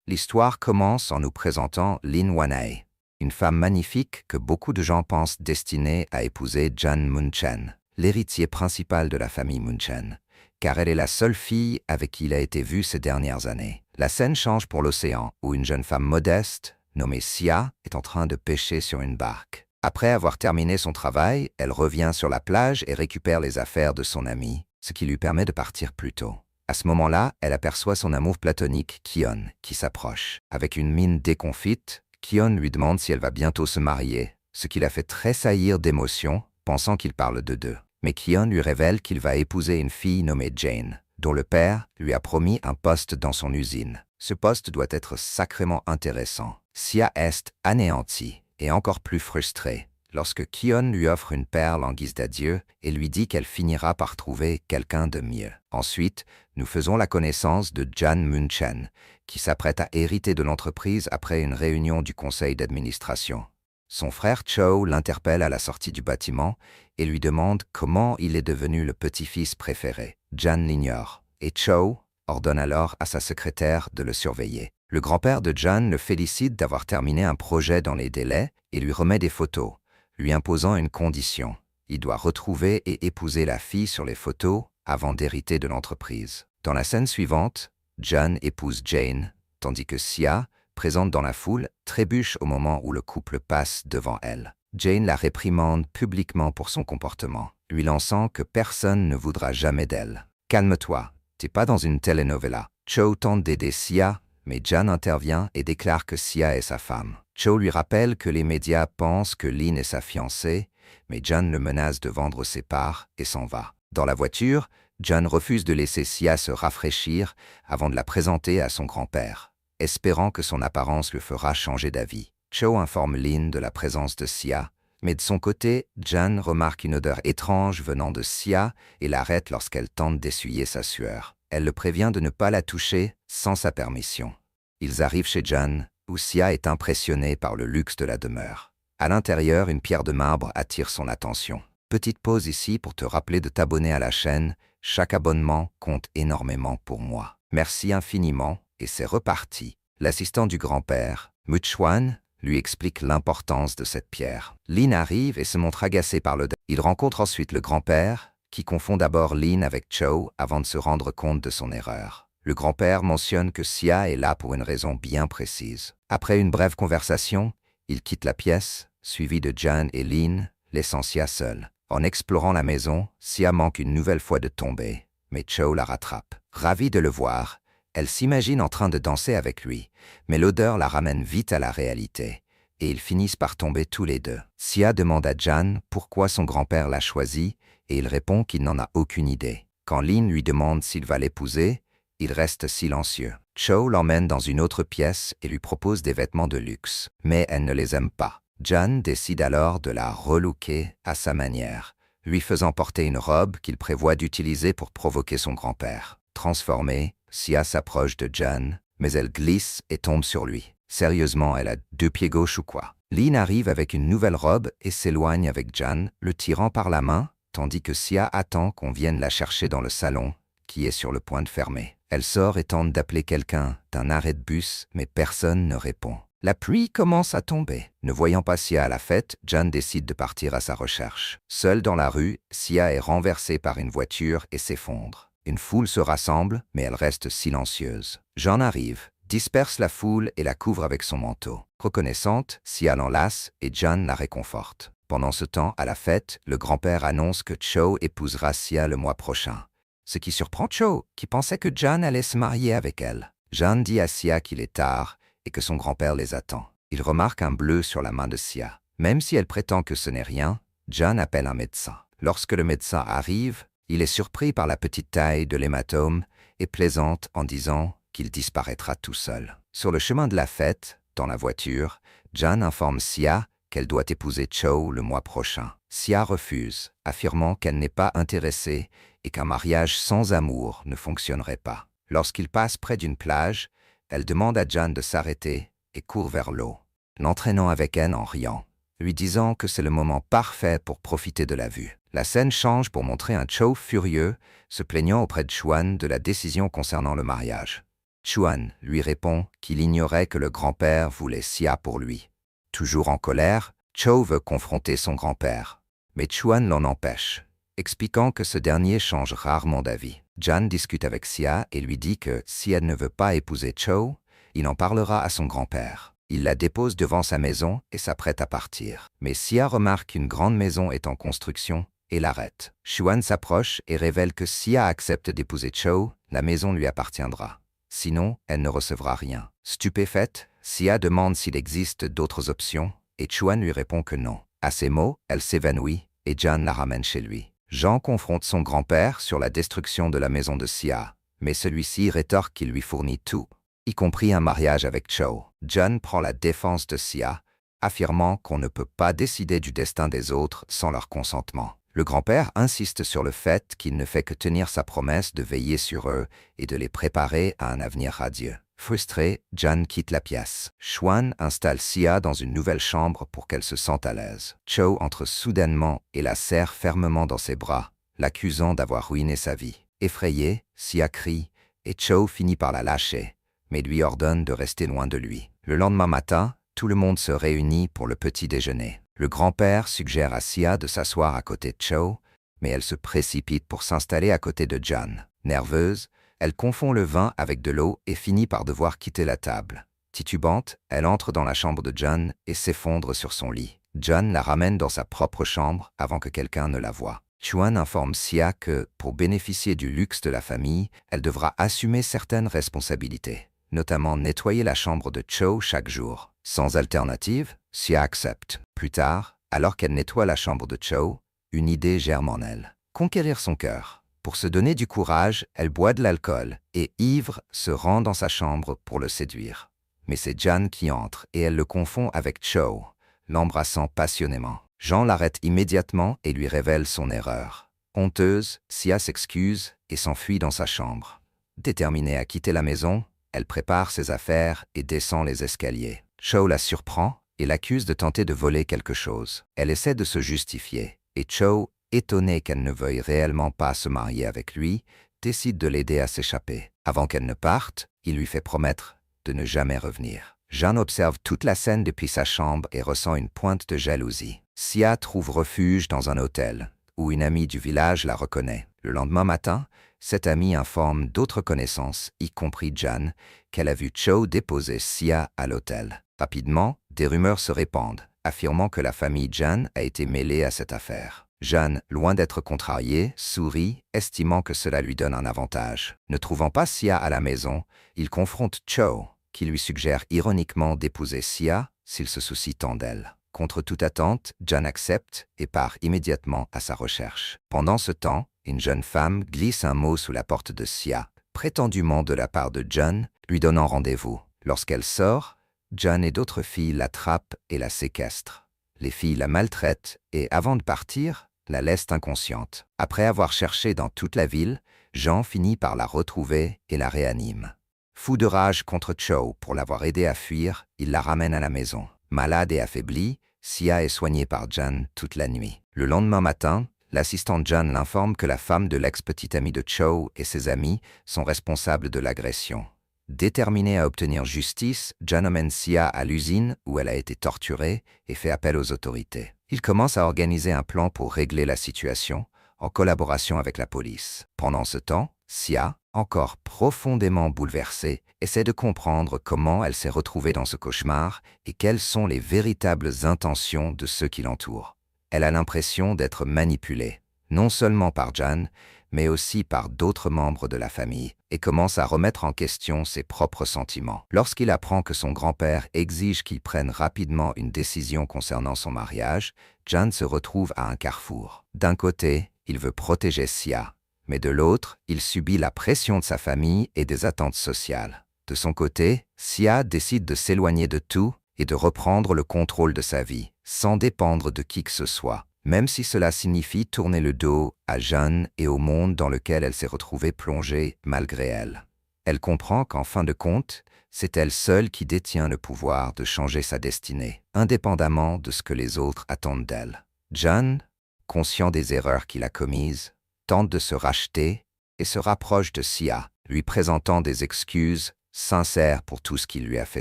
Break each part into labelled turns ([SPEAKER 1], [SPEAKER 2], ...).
[SPEAKER 1] L'histoire commence en nous présentant Lin Wanae, une femme magnifique que beaucoup de gens pensent destinée à épouser Jan Munchen, l'héritier principal de la famille Munchen, car elle est la seule fille avec qui il a été vu ces dernières années. La scène change pour l'océan, où une jeune femme modeste, nommée Sia, est en train de pêcher sur une barque. Après avoir terminé son travail, elle revient sur la plage et récupère les affaires de son ami, ce qui lui permet de partir plus tôt. À ce moment-là, elle aperçoit son amour platonique, Kion, qui s'approche. Avec une mine déconfite, Kion lui demande si elle va bientôt se marier, ce qui la fait tressaillir d'émotion, pensant qu'il parle de deux. Mais Kion lui révèle qu'il va épouser une fille nommée Jane, dont le père lui a promis un poste dans son usine. Ce poste doit être sacrément intéressant. Sia est anéantie et encore plus frustrée lorsque Kion lui offre une perle en guise d'adieu et lui dit qu'elle finira par trouver quelqu'un de mieux. Ensuite, nous faisons la connaissance de Jan Munchen, qui s'apprête à hériter de l'entreprise après une réunion du conseil d'administration. Son frère Cho l'interpelle à la sortie du bâtiment et lui demande comment il est devenu le petit-fils préféré. Jan l'ignore, et Cho ordonne alors à sa secrétaire de le surveiller. Le grand-père de Jan le félicite d'avoir terminé un projet dans les délais et lui remet des photos, lui imposant une condition. Il doit retrouver et épouser la fille sur les photos avant d'hériter de l'entreprise. Dans la scène suivante, Jan épouse Jane, tandis que Sia, présente dans la foule, trébuche au moment où le couple passe devant elle. Jane la réprimande publiquement pour son comportement, lui lançant que personne ne voudra jamais d'elle. « Calme-toi, t'es pas dans une telenovela. » Cho tente d'aider Sia, mais Jan intervient et déclare que Sia est sa femme. Cho lui rappelle que les médias pensent que Lin est sa fiancée, mais Jan le menace de vendre ses parts et s'en va. Dans la voiture, Jan refuse de laisser Sia se rafraîchir avant de la présenter à son grand-père, espérant que son apparence le fera changer d'avis. Cho informe Lin de la présence de Sia, mais de son côté, Jan remarque une odeur étrange venant de Sia et l'arrête lorsqu'elle tente d'essuyer sa sueur. Elle le prévient de ne pas la toucher sans sa permission. Ils arrivent chez Jan, où Sia est impressionnée par le luxe de la demeure. À l'intérieur, une pierre de marbre attire son attention. Petite pause ici pour te rappeler de t'abonner à la chaîne. Chaque abonnement compte énormément pour moi. Merci infiniment, et c'est reparti. L'assistant du grand-père, Muchuan, lui explique l'importance de cette pierre. Lin arrive et se montre agacé par le... Il rencontre ensuite le grand-père, qui confond d'abord Lin avec Cho avant de se rendre compte de son erreur. Le grand-père mentionne que Sia est là pour une raison bien précise. Après une brève conversation, il quitte la pièce, suivi de Jan et Lin, laissant Sia seule. En explorant la maison, Sia manque une nouvelle fois de tomber, mais Cho la rattrape. Ravie de le voir, elle s'imagine en train de danser avec lui, mais l'odeur la ramène vite à la réalité, et ils finissent par tomber tous les deux. Sia demande à Jan pourquoi son grand-père l'a choisi, et il répond qu'il n'en a aucune idée. Quand Lin lui demande s'il va l'épouser, il reste silencieux. Cho l'emmène dans une autre pièce et lui propose des vêtements de luxe, mais elle ne les aime pas. Jan décide alors de la relooker à sa manière, lui faisant porter une robe qu'il prévoit d'utiliser pour provoquer son grand-père. Transformée, Sia s'approche de Jan, mais elle glisse et tombe sur lui. Sérieusement, elle a deux pieds gauches ou quoi? Lin arrive avec une nouvelle robe et s'éloigne avec Jan, le tirant par la main, tandis que Sia attend qu'on vienne la chercher dans le salon, qui est sur le point de fermer. Elle sort et tente d'appeler quelqu'un d'un arrêt de bus, mais personne ne répond. La pluie commence à tomber. Ne voyant pas Sia à la fête, Jan décide de partir à sa recherche. Seule dans la rue, Sia est renversée par une voiture et s'effondre. Une foule se rassemble, mais elle reste silencieuse. Jan arrive, disperse la foule et la couvre avec son manteau. Reconnaissante, Sia l'enlace et Jan la réconforte. Pendant ce temps, à la fête, le grand-père annonce que Cho épousera Sia le mois prochain. Ce qui surprend Cho, qui pensait que Jan allait se marier avec elle. Jan dit à Sia qu'il est tard et que son grand-père les attend. Il remarque un bleu sur la main de Sia. Même si elle prétend que ce n'est rien, Jan appelle un médecin. Lorsque le médecin arrive, il est surpris par la petite taille de l'hématome et plaisante en disant qu'il disparaîtra tout seul. Sur le chemin de la fête, dans la voiture, Jan informe Sia qu'elle doit épouser Cho le mois prochain. Sia refuse, affirmant qu'elle n'est pas intéressée et qu'un mariage sans amour ne fonctionnerait pas. Lorsqu'ils passent près d'une plage, elle demande à Jan de s'arrêter et court vers l'eau, l'entraînant avec elle en riant, lui disant que c'est le moment parfait pour profiter de la vue. La scène change pour montrer un Cho furieux se plaignant auprès de Chuan de la décision concernant le mariage. Chuan lui répond qu'il ignorait que le grand-père voulait Sia pour lui. Toujours en colère, Cho veut confronter son grand-père. Mais Chuan l'en empêche, expliquant que ce dernier change rarement d'avis. Jan discute avec Sia et lui dit que si elle ne veut pas épouser Cho, il en parlera à son grand-père. Il la dépose devant sa maison et s'apprête à partir. Mais Sia remarque qu'une grande maison est en construction et l'arrête. Chuan s'approche et révèle que si Sia accepte d'épouser Cho, la maison lui appartiendra. Sinon, elle ne recevra rien. Stupéfaite, Sia demande s'il existe d'autres options et Chuan lui répond que non. À ces mots, elle s'évanouit et Jan la ramène chez lui. Jean confronte son grand-père sur la destruction de la maison de Sia, mais celui-ci rétorque qu'il lui fournit tout, y compris un mariage avec Cho. Jan prend la défense de Sia, affirmant qu'on ne peut pas décider du destin des autres sans leur consentement. Le grand-père insiste sur le fait qu'il ne fait que tenir sa promesse de veiller sur eux et de les préparer à un avenir radieux. Frustré, Jan quitte la pièce. Chuan installe Sia dans une nouvelle chambre pour qu'elle se sente à l'aise. Cho entre soudainement et la serre fermement dans ses bras, l'accusant d'avoir ruiné sa vie. Effrayée, Sia crie et Cho finit par la lâcher, mais lui ordonne de rester loin de lui. Le lendemain matin, tout le monde se réunit pour le petit déjeuner. Le grand-père suggère à Sia de s'asseoir à côté de Cho, mais elle se précipite pour s'installer à côté de Jan. Nerveuse, elle confond le vin avec de l'eau et finit par devoir quitter la table. Titubante, elle entre dans la chambre de Jan et s'effondre sur son lit. Jan la ramène dans sa propre chambre avant que quelqu'un ne la voie. Chuan informe Sia que, pour bénéficier du luxe de la famille, elle devra assumer certaines responsabilités, notamment nettoyer la chambre de Cho chaque jour. Sans alternative, Sia accepte. Plus tard, alors qu'elle nettoie la chambre de Cho, une idée germe en elle. Conquérir son cœur. Pour se donner du courage, elle boit de l'alcool et, ivre, se rend dans sa chambre pour le séduire. Mais c'est Jan qui entre et elle le confond avec Cho, l'embrassant passionnément. Jean l'arrête immédiatement et lui révèle son erreur. Honteuse, Sia s'excuse et s'enfuit dans sa chambre. Déterminée à quitter la maison, elle prépare ses affaires et descend les escaliers. Cho la surprend et l'accuse de tenter de voler quelque chose. Elle essaie de se justifier et Cho, étonné qu'elle ne veuille réellement pas se marier avec lui, décide de l'aider à s'échapper. Avant qu'elle ne parte, il lui fait promettre de ne jamais revenir. Jean observe toute la scène depuis sa chambre et ressent une pointe de jalousie. Sia trouve refuge dans un hôtel, où une amie du village la reconnaît. Le lendemain matin, cette amie informe d'autres connaissances, y compris Jan, qu'elle a vu Cho déposer Sia à l'hôtel. Rapidement, des rumeurs se répandent, affirmant que la famille Jan a été mêlée à cette affaire. Jan, loin d'être contrarié, sourit, estimant que cela lui donne un avantage. Ne trouvant pas Sia à la maison, il confronte Cho, qui lui suggère ironiquement d'épouser Sia s'il se soucie tant d'elle. Contre toute attente, Jan accepte et part immédiatement à sa recherche. Pendant ce temps, une jeune femme glisse un mot sous la porte de Sia, prétendument de la part de Jan, lui donnant rendez-vous. Lorsqu'elle sort, Jan et d'autres filles l'attrapent et la séquestrent. Les filles la maltraitent et, avant de partir, la laissent inconsciente. Après avoir cherché dans toute la ville, Jean finit par la retrouver et la réanime. Fou de rage contre Cho pour l'avoir aidé à fuir, il la ramène à la maison. Malade et affaiblie, Sia est soignée par Jan toute la nuit. Le lendemain matin, l'assistante Jan l'informe que la femme de l'ex-petite amie de Cho et ses amis sont responsables de l'agression. Déterminée à obtenir justice, Jan emmène Sia à l'usine où elle a été torturée et fait appel aux autorités. Il commence à organiser un plan pour régler la situation, en collaboration avec la police. Pendant ce temps, Sia, encore profondément bouleversée, essaie de comprendre comment elle s'est retrouvée dans ce cauchemar et quelles sont les véritables intentions de ceux qui l'entourent. Elle a l'impression d'être manipulée, non seulement par Jan, mais aussi par d'autres membres de la famille, et commence à remettre en question ses propres sentiments. Lorsqu'il apprend que son grand-père exige qu'il prenne rapidement une décision concernant son mariage, Jan se retrouve à un carrefour. D'un côté, il veut protéger Sia, mais de l'autre, il subit la pression de sa famille et des attentes sociales. De son côté, Sia décide de s'éloigner de tout et de reprendre le contrôle de sa vie, sans dépendre de qui que ce soit, même si cela signifie tourner le dos à Jan et au monde dans lequel elle s'est retrouvée plongée malgré elle. Elle comprend qu'en fin de compte, c'est elle seule qui détient le pouvoir de changer sa destinée, indépendamment de ce que les autres attendent d'elle. Jan, conscient des erreurs qu'il a commises, tente de se racheter et se rapproche de Sia, lui présentant des excuses sincère pour tout ce qu'il lui a fait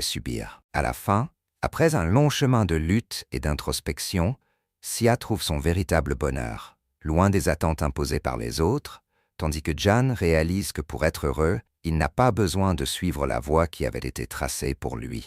[SPEAKER 1] subir. À la fin, après un long chemin de lutte et d'introspection, Sia trouve son véritable bonheur, loin des attentes imposées par les autres, tandis que Jan réalise que pour être heureux, il n'a pas besoin de suivre la voie qui avait été tracée pour lui.